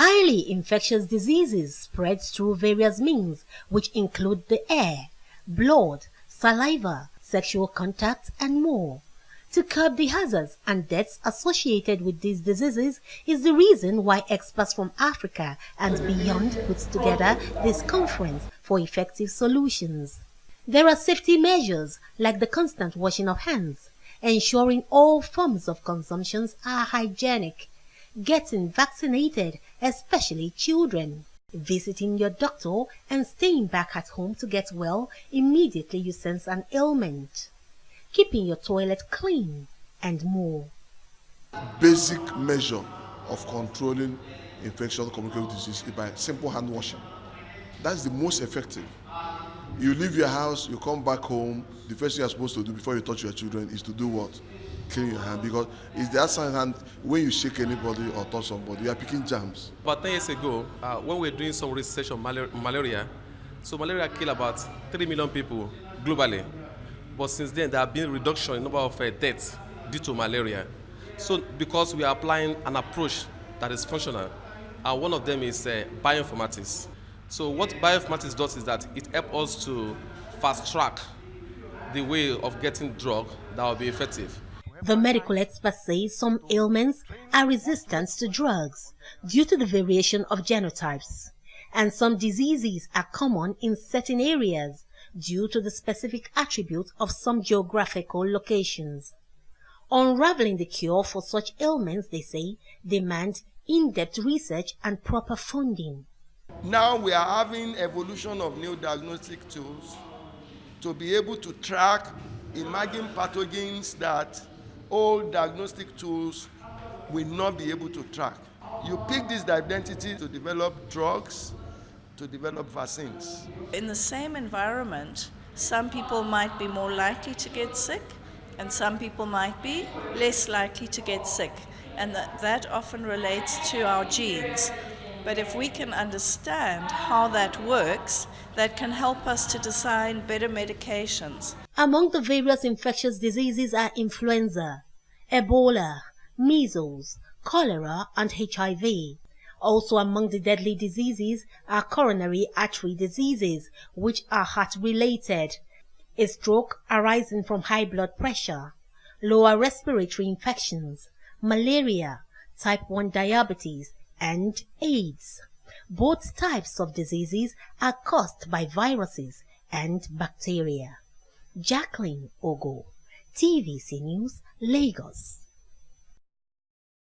Highly infectious diseases spread through various means, which include the air, blood, saliva, sexual contact, and more. To curb the hazards and deaths associated with these diseases is the reason why experts from Africa and beyond put together this conference for effective solutions. There are safety measures like the constant washing of hands, ensuring all forms of consumptions are hygienic, getting vaccinated, especially children, visiting your doctor and staying back at home to get well immediately you sense an ailment, keeping your toilet clean, and more. Basic measure of controlling infectious communicable disease is by simple hand washing. That's the most effective. You leave your house, you come back home, the first thing you're supposed to do before you touch your children is to do what? Clean your hand, because it's the outside hand. When you shake anybody or touch somebody, you are picking germs. About 10 years ago, when we were doing some research on malaria, so malaria killed about 3 million people globally. But since then, there have been a reduction in the number of deaths due to malaria. So because we are applying an approach that is functional, and one of them is bioinformatics. So what bioinformatics does is that it helps us to fast track the way of getting drug that will be effective. The medical experts say some ailments are resistant to drugs due to the variation of genotypes, and some diseases are common in certain areas due to the specific attributes of some geographical locations. Unraveling the cure for such ailments, they say, demand in-depth research and proper funding. Now we are having evolution of new diagnostic tools to be able to track emerging pathogens that old diagnostic tools will not be able to track. You pick this identity to develop drugs, to develop vaccines. In the same environment, some people might be more likely to get sick and some people might be less likely to get sick. And that often relates to our genes. But if we can understand how that works, that can help us to design better medications. Among the various infectious diseases are influenza, Ebola, measles, cholera, and HIV. Also among the deadly diseases are coronary artery diseases, which are heart-related, a stroke arising from high blood pressure, lower respiratory infections, malaria, type 1 diabetes, and AIDS. Both types of diseases are caused by viruses and bacteria. Jacquiline Ogor, TVC News, Lagos.